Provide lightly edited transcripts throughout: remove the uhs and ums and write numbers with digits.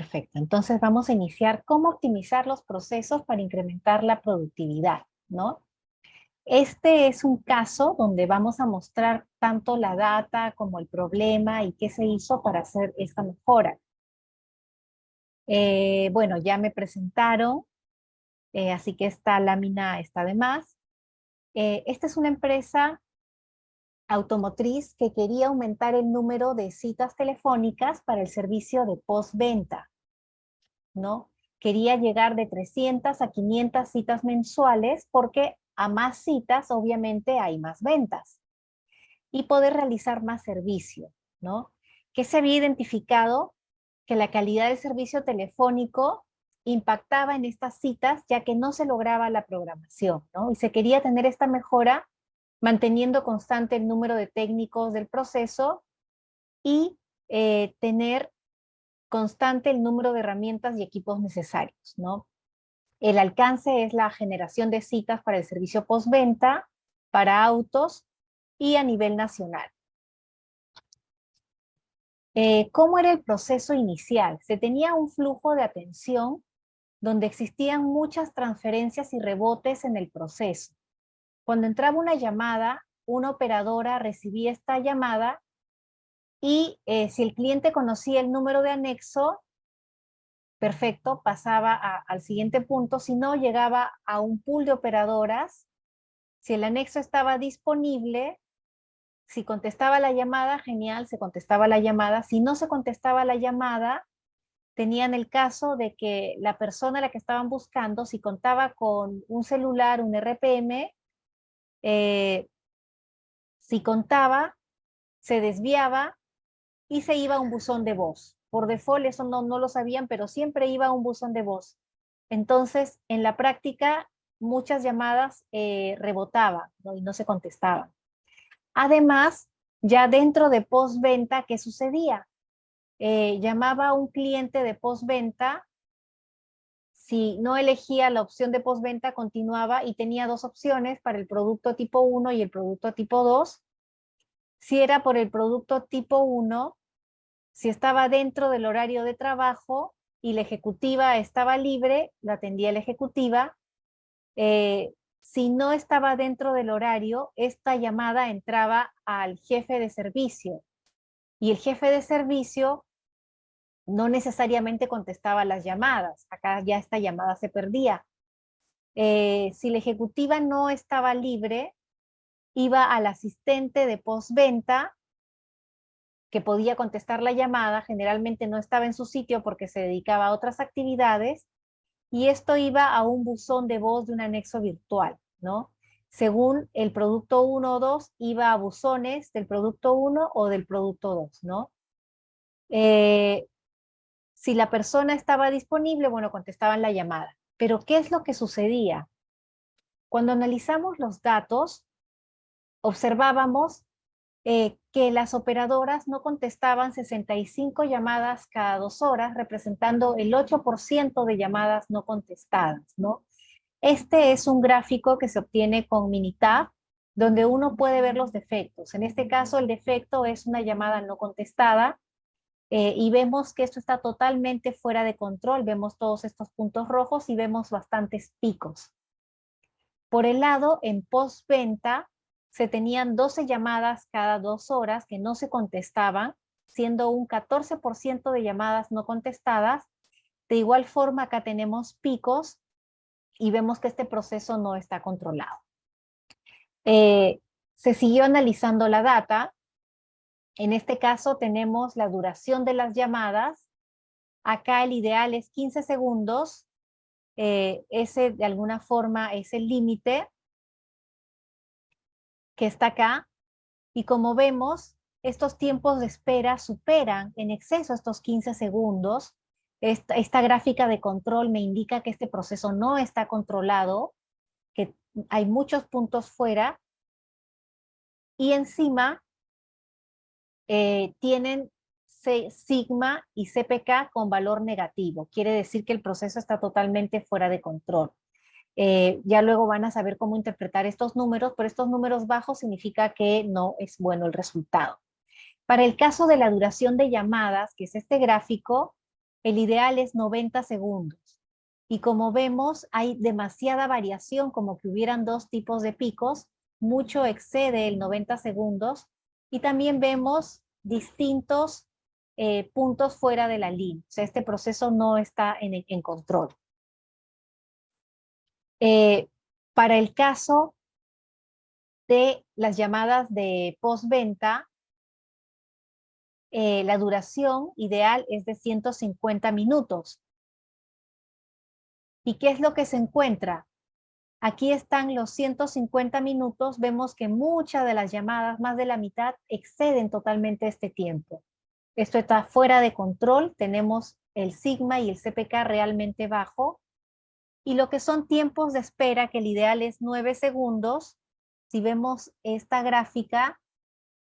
Perfecto. Entonces vamos a iniciar cómo optimizar los procesos para incrementar la productividad, ¿no? Este es un caso donde vamos a mostrar tanto la data como el problema y qué se hizo para hacer esta mejora. Bueno, ya me presentaron, así que esta lámina está de más. Esta es una empresa automotriz que quería aumentar el número de citas telefónicas para el servicio de postventa, ¿no? Quería llegar de 300 a 500 citas mensuales porque a más citas obviamente hay más ventas y poder realizar más servicio, ¿no? Que se había identificado que la calidad del servicio telefónico impactaba en estas citas ya que no se lograba la programación, ¿no? Y se quería tener esta mejora manteniendo constante el número de técnicos del proceso y tener constante el número de herramientas y equipos necesarios, ¿no? El alcance es la generación de citas para el servicio postventa, para autos y a nivel nacional. ¿Cómo era el proceso inicial? Se tenía un flujo de atención donde existían muchas transferencias y rebotes en el proceso. Cuando entraba una llamada, una operadora recibía esta llamada y si el cliente conocía el número de anexo, perfecto, pasaba al siguiente punto. Si no, llegaba a un pool de operadoras. Si el anexo estaba disponible, si contestaba la llamada, genial, se contestaba la llamada. Si no se contestaba la llamada, tenían el caso de que la persona a la que estaban buscando, si contaba con un celular, un RPM, si contaba, se desviaba y se iba a un buzón de voz. Por default, eso no lo sabían, pero siempre iba a un buzón de voz. Entonces, en la práctica, muchas llamadas rebotaban, ¿no? Y no se contestaban. Además, ya dentro de postventa, ¿qué sucedía? Llamaba a un cliente de postventa, si no elegía la opción de postventa, continuaba y tenía dos opciones para el producto tipo 1 y el producto tipo 2. Si era por el producto tipo 1, si estaba dentro del horario de trabajo y la ejecutiva estaba libre, la atendía la ejecutiva. Si no estaba dentro del horario, esta llamada entraba al jefe de servicio y el jefe de servicio no necesariamente contestaba las llamadas. Acá ya esta llamada se perdía. Si la ejecutiva no estaba libre, iba al asistente de postventa que podía contestar la llamada, generalmente no estaba en su sitio porque se dedicaba a otras actividades, y esto iba a un buzón de voz de un anexo virtual, ¿no? Según el producto 1 o 2, iba a buzones del producto 1 o del producto 2, ¿no? Si la persona estaba disponible, bueno, contestaban la llamada. Pero ¿qué es lo que sucedía? Cuando analizamos los datos, observábamos que las operadoras no contestaban 65 llamadas cada 2 horas, representando el 8% de llamadas no contestadas, ¿no? Este es un gráfico que se obtiene con Minitab, donde uno puede ver los defectos. En este caso, el defecto es una llamada no contestada, y vemos que esto está totalmente fuera de control. Vemos todos estos puntos rojos y vemos bastantes picos. Por el lado, en postventa, se tenían 12 llamadas cada 2 horas que no se contestaban, siendo un 14% de llamadas no contestadas. De igual forma, acá tenemos picos y vemos que este proceso no está controlado. Se siguió analizando la data. En este caso tenemos la duración de las llamadas. Acá el ideal es 15 segundos. Ese de alguna forma es el límite que está acá. Y como vemos, estos tiempos de espera superan en exceso estos 15 segundos. Esta gráfica de control me indica que este proceso no está controlado, que hay muchos puntos fuera. Y encima tienen sigma y CPK con valor negativo. Quiere decir que el proceso está totalmente fuera de control. Ya luego van a saber cómo interpretar estos números, pero estos números bajos significa que no es bueno el resultado. Para el caso de la duración de llamadas, que es este gráfico, El ideal es 90 segundos. Y como vemos, hay demasiada variación, como que hubieran dos tipos de picos, mucho excede el 90 segundos, y también vemos distintos puntos fuera de la línea. O sea, este proceso no está en control. Para el caso de las llamadas de postventa, la duración ideal es de 150 minutos. ¿Y qué es lo que se encuentra? Aquí están los 150 minutos. Vemos que muchas de las llamadas, más de la mitad, exceden totalmente este tiempo. Esto está fuera de control. Tenemos el sigma y el CPK realmente bajo. Y lo que son tiempos de espera, que el ideal es 9 segundos. Si vemos esta gráfica,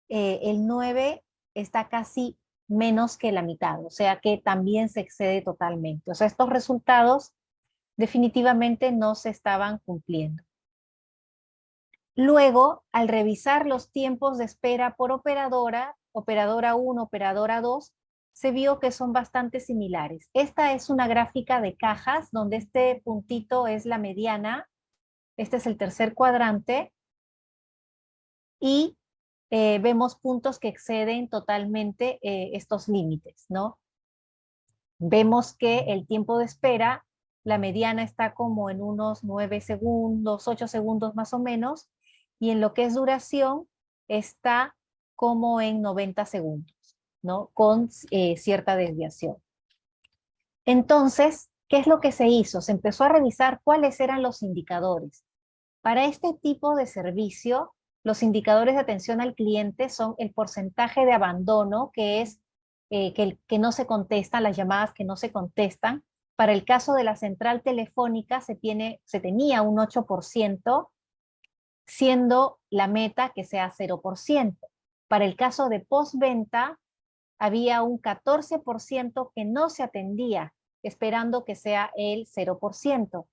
el 9 está casi menos que la mitad, o sea que también se excede totalmente. O sea, estos resultados definitivamente no se estaban cumpliendo. Luego, al revisar los tiempos de espera por operadora, operadora 1, operadora 2, se vio que son bastante similares. Esta es una gráfica de cajas donde este puntito es la mediana, este es el tercer cuadrante, y vemos puntos que exceden totalmente estos límites, ¿no? Vemos que el tiempo de espera, la mediana está como en unos 9 segundos, 8 segundos más o menos, y en lo que es duración está como en 90 segundos, ¿no? Con cierta desviación. Entonces, ¿qué es lo que se hizo? Se empezó a revisar cuáles eran los indicadores. Para este tipo de servicio, los indicadores de atención al cliente son el porcentaje de abandono, que es que no se contestan, las llamadas que no se contestan. Para el caso de la central telefónica se tenía un 8%, siendo la meta que sea 0%. Para el caso de postventa, había un 14% que no se atendía, esperando que sea el 0%.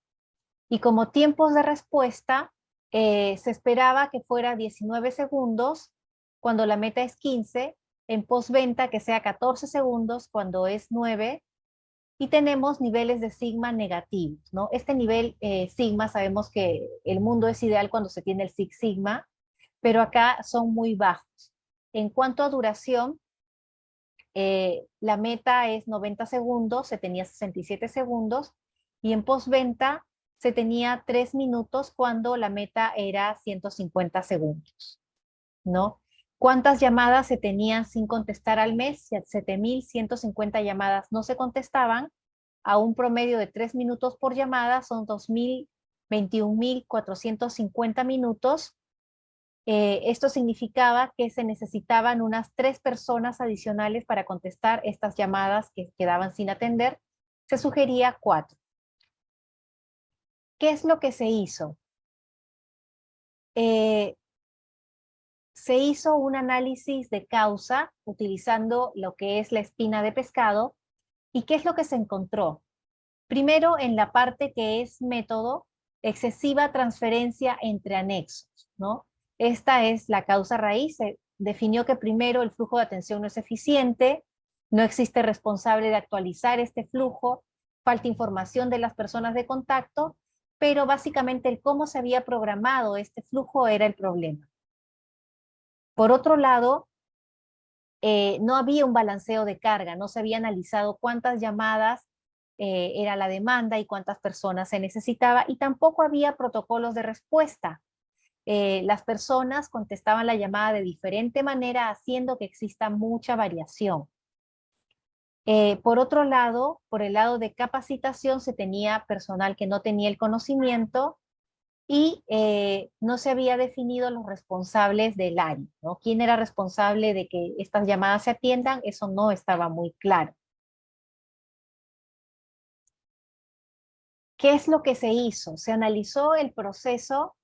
Y como tiempos de respuesta, se esperaba que fuera 19 segundos cuando la meta es 15, en postventa que sea 14 segundos cuando es 9, y tenemos niveles de sigma negativos, ¿no? Este nivel sigma, sabemos que el mundo es ideal cuando se tiene el Six Sigma, pero acá son muy bajos. En cuanto a duración, la meta es 90 segundos, se tenía 67 segundos, y en postventa se tenía 3 minutos cuando la meta era 150 segundos, ¿no? ¿Cuántas llamadas se tenían sin contestar al mes? 7.150 llamadas no se contestaban, a un promedio de 3 minutos por llamada, son 21.450 minutos. Esto significaba que se necesitaban unas 3 personas adicionales para contestar estas llamadas que quedaban sin atender. Se sugería 4. ¿Qué es lo que se hizo? Se hizo un análisis de causa utilizando lo que es la espina de pescado. ¿Y qué es lo que se encontró? Primero, en la parte que es método, excesiva transferencia entre anexos, ¿no? Esta es la causa raíz. Se definió que primero el flujo de atención no es eficiente, no existe responsable de actualizar este flujo, falta información de las personas de contacto, pero básicamente el cómo se había programado este flujo era el problema. Por otro lado, no había un balanceo de carga, no se había analizado cuántas llamadas era la demanda y cuántas personas se necesitaba, y tampoco había protocolos de respuesta. Las personas contestaban la llamada de diferente manera, haciendo que exista mucha variación. Por otro lado, por el lado de capacitación, se tenía personal que no tenía el conocimiento, y no se había definido los responsables del área, ¿no? ¿Quién era responsable de que estas llamadas se atiendan? Eso no estaba muy claro. ¿Qué es lo que se hizo? Se analizó el proceso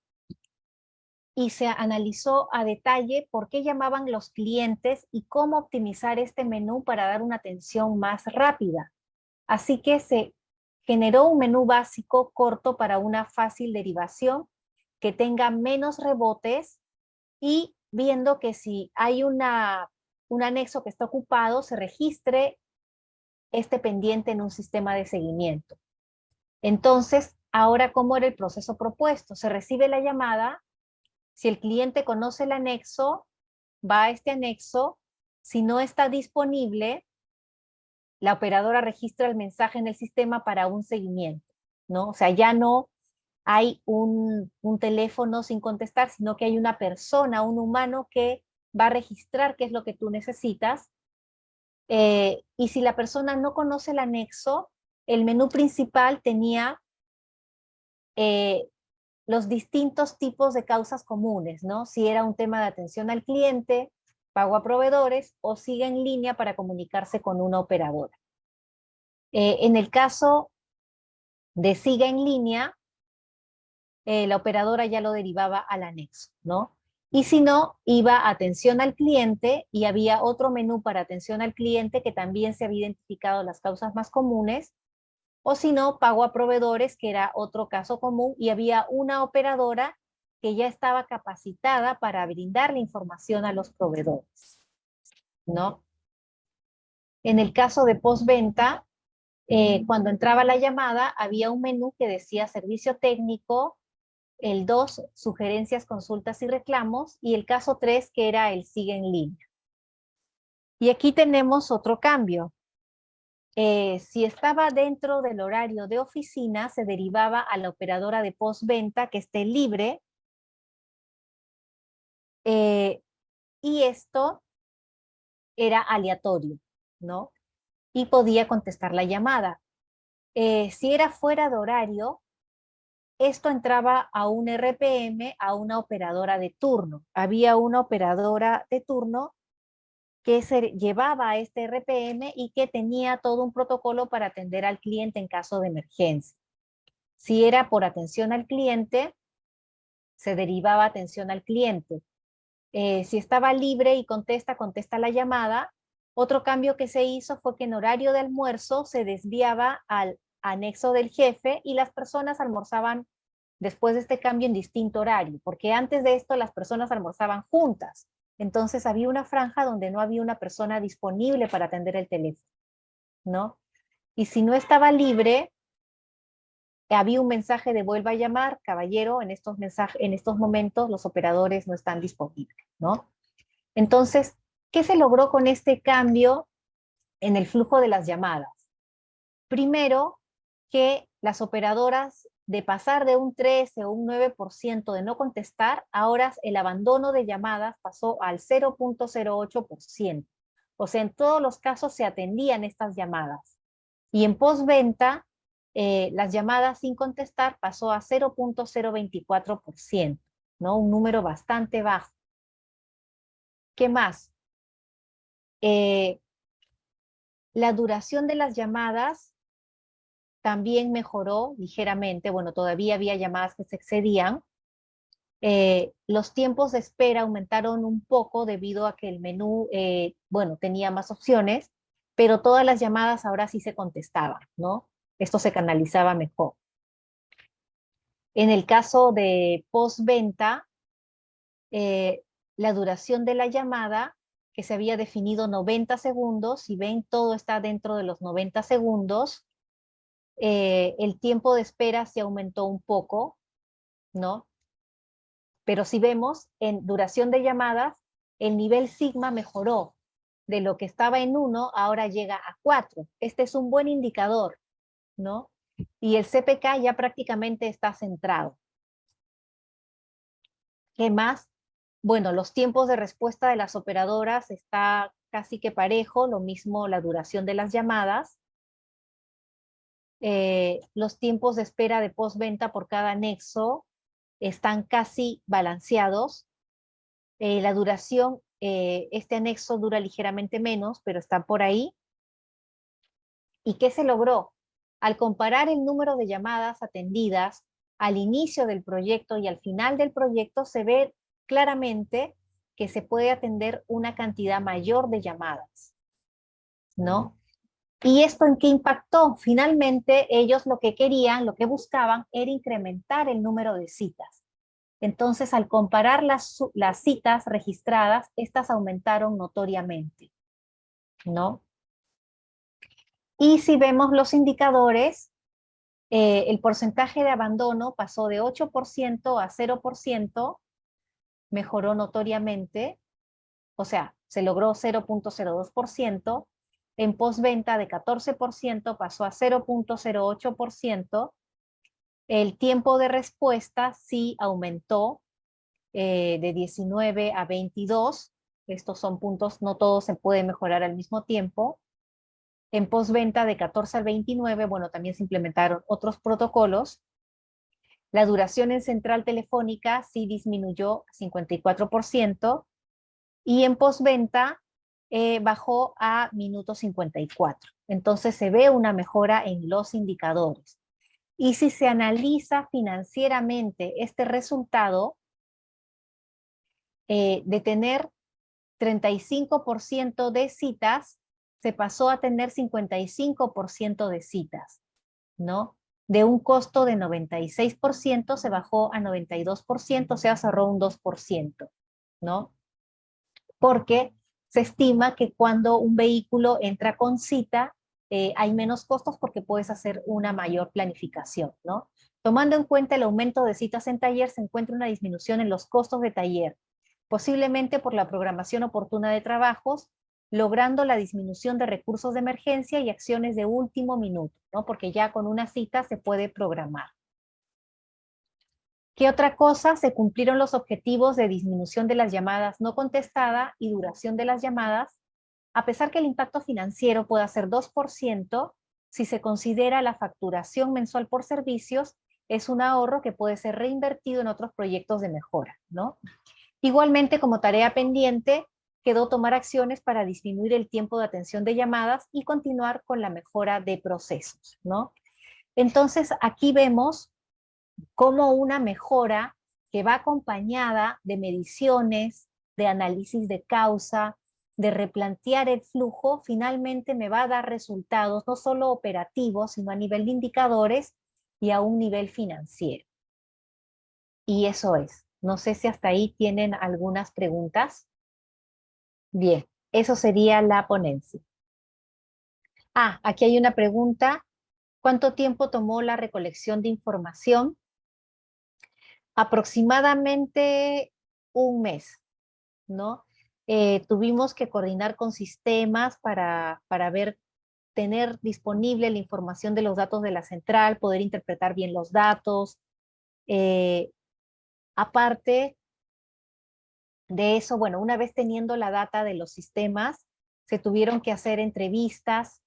y se analizó a detalle por qué llamaban los clientes y cómo optimizar este menú para dar una atención más rápida. Así que se generó un menú básico corto para una fácil derivación que tenga menos rebotes, y viendo que si hay un anexo que está ocupado, se registre este pendiente en un sistema de seguimiento. Entonces, ahora, ¿cómo era el proceso propuesto? Se recibe la llamada, si el cliente conoce el anexo, va a este anexo, si no está disponible, la operadora registra el mensaje en el sistema para un seguimiento, ¿no? O sea, ya no hay un teléfono sin contestar, sino que hay una persona, un humano que va a registrar qué es lo que tú necesitas. Y si la persona no conoce el anexo, el menú principal tenía los distintos tipos de causas comunes, ¿no? Si era un tema de atención al cliente, pago a proveedores o sigue en línea para comunicarse con una operadora. En el caso de siga en línea, la operadora ya lo derivaba al anexo, ¿no? Y si no, iba a atención al cliente y había otro menú para atención al cliente que también se había identificado las causas más comunes, o si no, pago a proveedores, que era otro caso común, y había una operadora que ya estaba capacitada para brindar la información a los proveedores, ¿no? En el caso de postventa, cuando entraba la llamada, había un menú que decía servicio técnico, el 2, sugerencias, consultas y reclamos, y el caso 3, que era el sigue en línea. Y aquí tenemos otro cambio. Si estaba dentro del horario de oficina, se derivaba a la operadora de postventa que esté libre, y esto era aleatorio, ¿no? Y podía contestar la llamada. Si era fuera de horario, esto entraba a un RPM, a una operadora de turno. Había una operadora de turno que se llevaba a este RPM y que tenía todo un protocolo para atender al cliente en caso de emergencia. Si era por atención al cliente, se derivaba atención al cliente. Si estaba libre y contesta la llamada. Otro cambio que se hizo fue que en horario de almuerzo se desviaba al anexo del jefe y las personas almorzaban después de este cambio en distinto horario, porque antes de esto las personas almorzaban juntas. Entonces había una franja donde no había una persona disponible para atender el teléfono, ¿no? Y si no estaba libre, había un mensaje de vuelva a llamar, caballero, en estos momentos los operadores no están disponibles, ¿no? Entonces, ¿qué se logró con este cambio en el flujo de las llamadas? Primero, que las operadoras, de pasar de un 13 o un 9% de no contestar, ahora el abandono de llamadas pasó al 0.08%. O sea, en todos los casos se atendían estas llamadas. Y en postventa, las llamadas sin contestar pasó a 0.024%, ¿no? Un número bastante bajo. ¿Qué más? La duración de las llamadas también mejoró ligeramente. Bueno, todavía había llamadas que se excedían. Los tiempos de espera aumentaron un poco debido a que el menú, bueno, tenía más opciones, pero todas las llamadas ahora sí se contestaban, ¿no? Esto se canalizaba mejor. En el caso de postventa, la duración de la llamada, que se había definido 90 segundos, si ven, todo está dentro de los 90 segundos, el tiempo de espera se aumentó un poco, ¿no? Pero si vemos, en duración de llamadas, el nivel sigma mejoró. De lo que estaba en 1, ahora llega a 4. Este es un buen indicador, ¿no? Y el CPK ya prácticamente está centrado. ¿Qué más? Bueno, los tiempos de respuesta de las operadoras está casi que parejo, lo mismo la duración de las llamadas. Los tiempos de espera de postventa por cada anexo están casi balanceados. La duración, este anexo dura ligeramente menos, pero está por ahí. ¿Y qué se logró? Al comparar el número de llamadas atendidas al inicio del proyecto y al final del proyecto, se ve claramente que se puede atender una cantidad mayor de llamadas, ¿no? ¿Y esto en qué impactó? Finalmente, ellos lo que querían, lo que buscaban, era incrementar el número de citas. Entonces, al comparar las citas registradas, estas aumentaron notoriamente, ¿no? Y si vemos los indicadores, el porcentaje de abandono pasó de 8% a 0%, mejoró notoriamente, o sea, se logró 0,02%, en postventa de 14% pasó a 0,08%, el tiempo de respuesta sí aumentó de 19 a 22, estos son puntos, no todos se pueden mejorar al mismo tiempo. En postventa de 14 al 29, bueno, también se implementaron otros protocolos. La duración en central telefónica sí disminuyó 54%, y en postventa bajó a minuto 54. Entonces se ve una mejora en los indicadores. Y si se analiza financieramente este resultado, de tener 35% de citas, se pasó a tener 55% de citas, ¿no? De un costo de 96% se bajó a 92%, o sea, se ahorró un 2%, ¿no? Porque se estima que cuando un vehículo entra con cita, hay menos costos porque puedes hacer una mayor planificación, ¿no? Tomando en cuenta el aumento de citas en taller, se encuentra una disminución en los costos de taller, posiblemente por la programación oportuna de trabajos, logrando la disminución de recursos de emergencia y acciones de último minuto, ¿no? Porque ya con una cita se puede programar. ¿Qué otra cosa? Se cumplieron los objetivos de disminución de las llamadas no contestadas y duración de las llamadas, a pesar que el impacto financiero pueda ser 2%, si se considera la facturación mensual por servicios, es un ahorro que puede ser reinvertido en otros proyectos de mejora, ¿no? Igualmente, como tarea pendiente, quedó tomar acciones para disminuir el tiempo de atención de llamadas y continuar con la mejora de procesos, ¿no? Entonces, aquí vemos como una mejora que va acompañada de mediciones, de análisis de causa, de replantear el flujo, finalmente me va a dar resultados no solo operativos, sino a nivel de indicadores y a un nivel financiero. Y eso es. No sé si hasta ahí tienen algunas preguntas. Bien, eso sería la ponencia. Ah, aquí hay una pregunta. ¿Cuánto tiempo tomó la recolección de información? Aproximadamente un mes, ¿no? Tuvimos que coordinar con sistemas para ver, tener disponible la información de los datos de la central, poder interpretar bien los datos. Eh, Aparte de eso, bueno, una vez teniendo la data de los sistemas, se tuvieron que hacer entrevistas,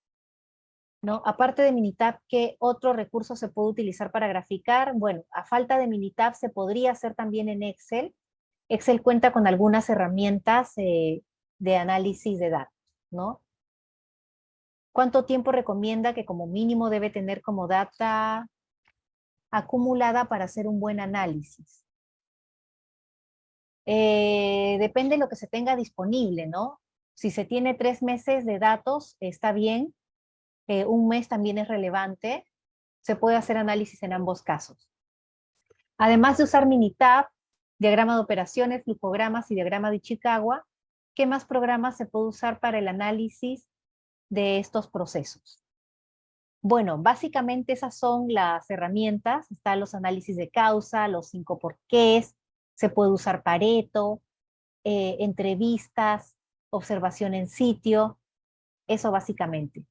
¿no? Aparte de Minitab, ¿qué otro recurso se puede utilizar para graficar? Bueno, a falta de Minitab se podría hacer también en Excel. Excel cuenta con algunas herramientas de análisis de datos, ¿no? ¿Cuánto tiempo recomienda que como mínimo debe tener como data acumulada para hacer un buen análisis? Depende de lo que se tenga disponible, ¿no? Si se tiene 3 meses de datos, está bien. Un mes también es relevante. Se puede hacer análisis en ambos casos. Además de usar Minitab, diagrama de operaciones, flujogramas y diagrama de Ishikawa, ¿qué más programas se puede usar para el análisis de estos procesos? Bueno, básicamente esas son las herramientas. Están los análisis de causa, los 5 porqués, se puede usar Pareto, entrevistas, observación en sitio, eso básicamente.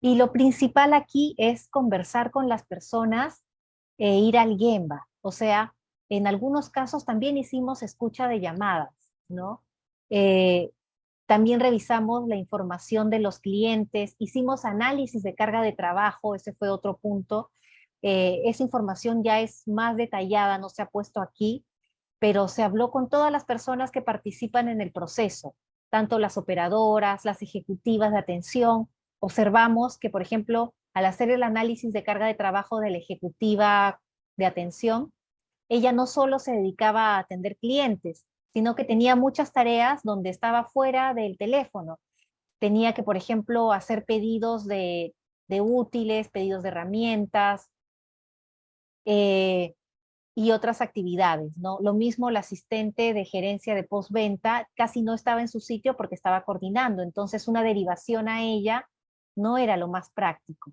Y lo principal aquí es conversar con las personas e ir al Gemba. O sea, en algunos casos también hicimos escucha de llamadas, ¿no? Eh, También revisamos la información de los clientes, hicimos análisis de carga de trabajo, ese fue otro punto. Esa información ya es más detallada, no se ha puesto aquí, pero se habló con todas las personas que participan en el proceso, tanto las operadoras, las ejecutivas de atención. Observamos que, por ejemplo, al hacer el análisis de carga de trabajo de la ejecutiva de atención, ella no solo se dedicaba a atender clientes, sino que tenía muchas tareas donde estaba fuera del teléfono. Tenía que, por ejemplo, hacer pedidos de útiles, pedidos de herramientas, eh, y otras actividades, ¿no? Lo mismo la asistente de gerencia de postventa casi no estaba en su sitio porque estaba coordinando, entonces una derivación a ella no era lo más práctico.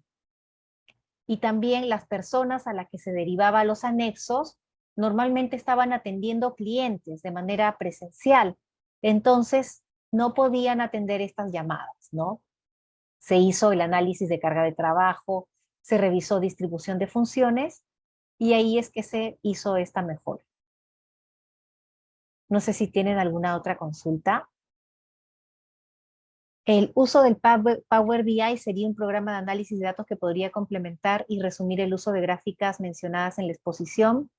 Y también las personas a las que se derivaba los anexos normalmente estaban atendiendo clientes de manera presencial, entonces no podían atender estas llamadas, ¿no? Se hizo el análisis de carga de trabajo, se revisó distribución de funciones y ahí es que se hizo esta mejora. No sé si tienen alguna otra consulta. El uso del Power BI sería un programa de análisis de datos que podría complementar y resumir el uso de gráficas mencionadas en la exposición.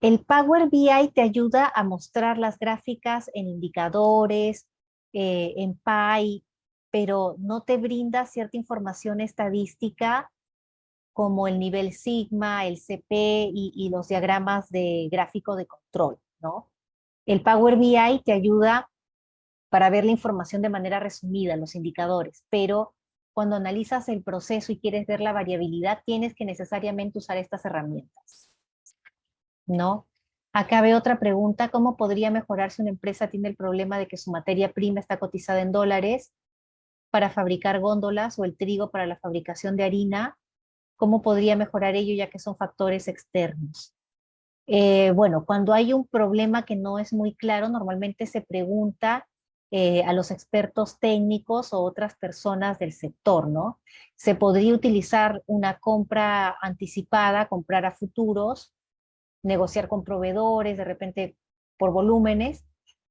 El Power BI te ayuda a mostrar las gráficas en indicadores, en Py, pero no te brinda cierta información estadística como el nivel sigma, el CP y los diagramas de gráfico de control, ¿no? El Power BI te ayuda para ver la información de manera resumida, los indicadores, pero cuando analizas el proceso y quieres ver la variabilidad, tienes que necesariamente usar estas herramientas, ¿no? Acá veo otra pregunta: ¿cómo podría mejorar si una empresa tiene el problema de que su materia prima está cotizada en dólares para fabricar góndolas o el trigo para la fabricación de harina? ¿Cómo podría mejorar ello ya que son factores externos? Bueno, cuando hay un problema que no es muy claro, normalmente se pregunta a los expertos técnicos o otras personas del sector, ¿no? Se podría utilizar una compra anticipada, comprar a futuros, negociar con proveedores, de repente por volúmenes,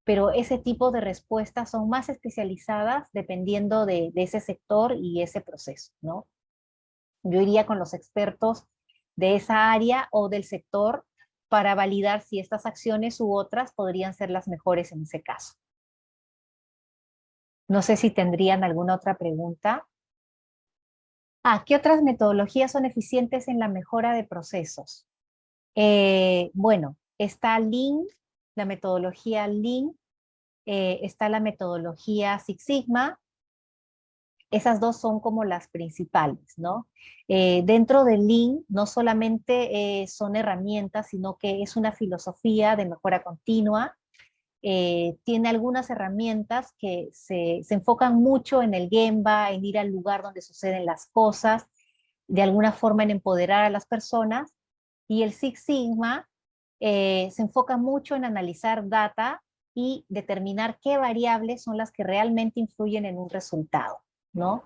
pero ese tipo de respuestas son más especializadas dependiendo de ese sector y ese proceso, ¿no? Yo iría con los expertos de esa área o del sector para validar si estas acciones u otras podrían ser las mejores en ese caso. No sé si tendrían alguna otra pregunta. ¿Qué otras metodologías son eficientes en la mejora de procesos? Bueno, está Lean, la metodología Lean, está la metodología Six Sigma. Esas dos son como las principales, ¿no? Dentro del Lean no solamente son herramientas, sino que es una filosofía de mejora continua. Tiene algunas herramientas que se enfocan mucho en el Gemba, en ir al lugar donde suceden las cosas, de alguna forma en empoderar a las personas. Y el Six Sigma se enfoca mucho en analizar data y determinar qué variables son las que realmente influyen en un resultado, ¿no?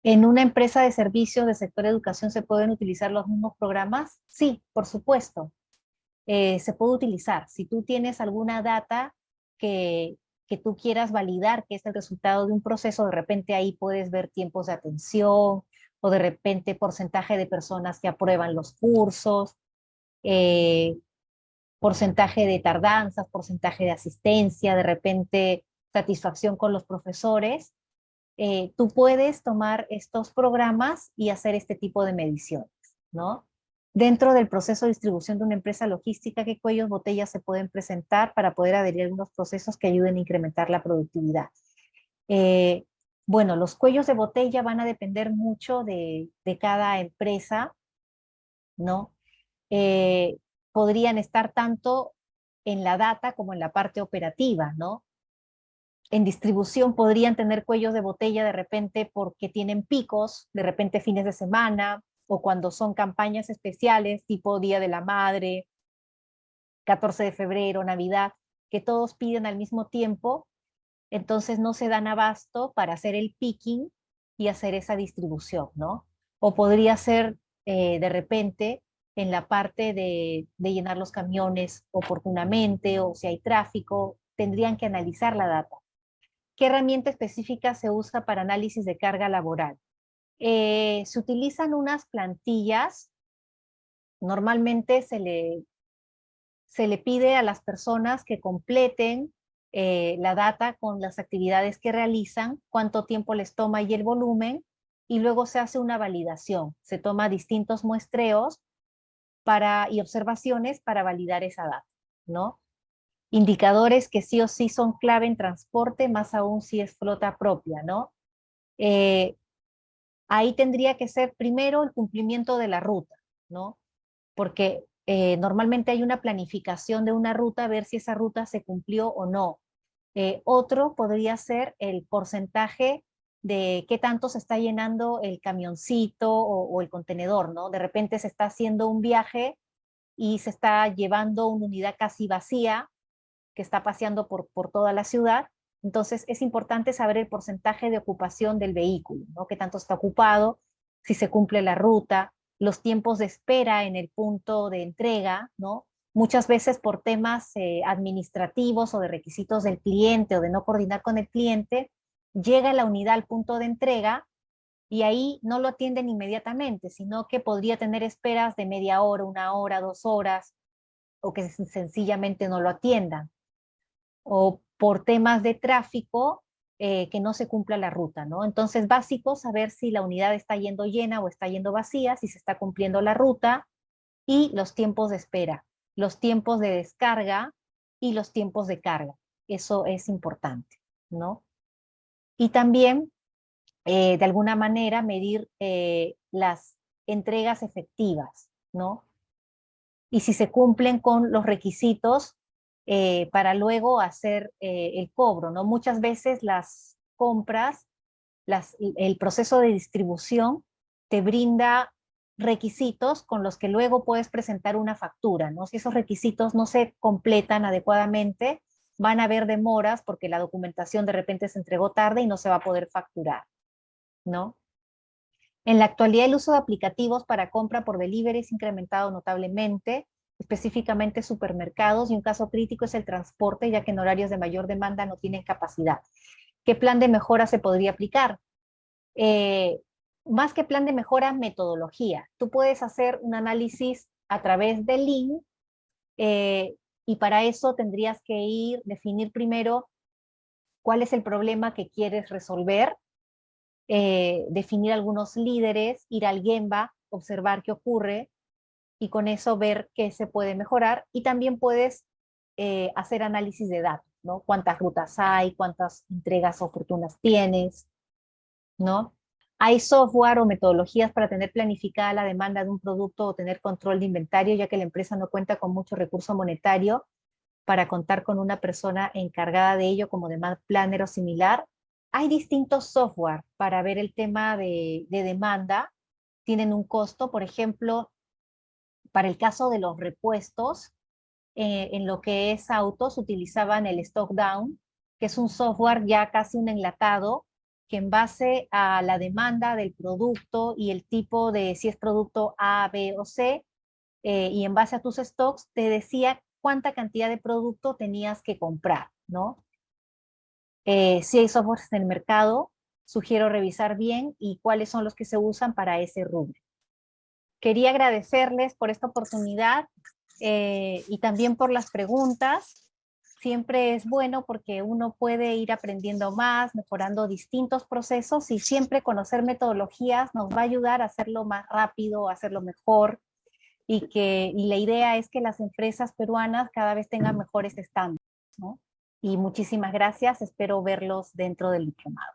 ¿En una empresa de servicios del sector educación se pueden utilizar los mismos programas? Sí, por supuesto. Se puede utilizar. Si tú tienes alguna data que, que tú quieras validar, que es el resultado de un proceso, de repente ahí puedes ver tiempos de atención o de repente porcentaje de personas que aprueban los cursos, eh, porcentaje de tardanzas, porcentaje de asistencia, de repente satisfacción con los profesores. Tú puedes tomar estos programas y hacer este tipo de mediciones, ¿no? Dentro del proceso de distribución de una empresa logística, ¿qué cuellos botellas se pueden presentar para poder adherir a algunos procesos que ayuden a incrementar la productividad? Eh, bueno, los cuellos de botella van a depender mucho de cada empresa, ¿no? Eh, Podrían estar tanto en la data como en la parte operativa, ¿no? En distribución podrían tener cuellos de botella de repente porque tienen picos, de repente fines de semana, o cuando son campañas especiales, tipo Día de la Madre, 14 de febrero, Navidad, que todos piden al mismo tiempo, entonces no se dan abasto para hacer el picking y hacer esa distribución, ¿no? O podría ser de repente en la parte de llenar los camiones oportunamente, o si hay tráfico, tendrían que analizar la data. ¿Qué herramienta específica se usa para análisis de carga laboral? Se utilizan unas plantillas, normalmente se le pide a las personas que completen la data con las actividades que realizan, cuánto tiempo les toma y el volumen, y luego se hace una validación. Se toma distintos muestreos y observaciones para validar esa data, ¿no? Indicadores que sí o sí son clave en transporte, más aún si es flota propia, ¿no? Eh, Ahí tendría que ser primero el cumplimiento de la ruta, ¿no? Porque normalmente hay una planificación de una ruta, ver si esa ruta se cumplió o no. Otro podría ser el porcentaje de qué tanto se está llenando el camioncito o el contenedor, ¿no? De repente se está haciendo un viaje y se está llevando una unidad casi vacía que está paseando por toda la ciudad. Entonces es importante saber el porcentaje de ocupación del vehículo, ¿no? Qué tanto está ocupado, si se cumple la ruta, los tiempos de espera en el punto de entrega, ¿no? Muchas veces por temas administrativos o de requisitos del cliente o de no coordinar con el cliente, llega la unidad al punto de entrega y ahí no lo atienden inmediatamente, sino que podría tener esperas de media hora, 1 hora, 2 horas, o que sencillamente no lo atiendan. O por temas de tráfico, que no se cumpla la ruta, ¿no? Entonces, básico, saber si la unidad está yendo llena o está yendo vacía, si se está cumpliendo la ruta y los tiempos de espera, los tiempos de descarga y los tiempos de carga. Eso es importante, ¿no? Y también, de alguna manera, medir las entregas efectivas, ¿no? Y si se cumplen con los requisitos para luego hacer el cobro, ¿no? Muchas veces las compras, el proceso de distribución te brinda requisitos con los que luego puedes presentar una factura, ¿no? Si esos requisitos no se completan adecuadamente, van a haber demoras porque la documentación de repente se entregó tarde y no se va a poder facturar, ¿no? En la actualidad, el uso de aplicativos para compra por delivery se ha incrementado notablemente, específicamente supermercados, y un caso crítico es el transporte, ya que en horarios de mayor demanda no tienen capacidad. ¿Qué plan de mejora se podría aplicar? Eh, Más que plan de mejora, metodología. Tú puedes hacer un análisis a través de Lean, eh, y para eso tendrías que definir primero cuál es el problema que quieres resolver, definir algunos líderes, ir al Gemba, observar qué ocurre y con eso ver qué se puede mejorar. Y también puedes hacer análisis de datos, ¿no? Cuántas rutas hay, cuántas entregas oportunas tienes, ¿no? Hay software o metodologías para tener planificada la demanda de un producto o tener control de inventario, ya que la empresa no cuenta con mucho recurso monetario para contar con una persona encargada de ello como demand planner o similar. Hay distintos software para ver el tema de demanda, tienen un costo, por ejemplo, para el caso de los repuestos, en lo que es autos, utilizaban el Stock Down, que es un software ya casi un enlatado, que en base a la demanda del producto y el tipo de si es producto A, B o C, y en base a tus stocks, te decía cuánta cantidad de producto tenías que comprar, ¿no? Si hay softwares en el mercado, sugiero revisar bien y cuáles son los que se usan para ese rubro. Quería agradecerles por esta oportunidad y también por las preguntas. Siempre es bueno porque uno puede ir aprendiendo más, mejorando distintos procesos y siempre conocer metodologías nos va a ayudar a hacerlo más rápido, a hacerlo mejor y la idea es que las empresas peruanas cada vez tengan mejores estándares, ¿no? Y muchísimas gracias, espero verlos dentro del diplomado.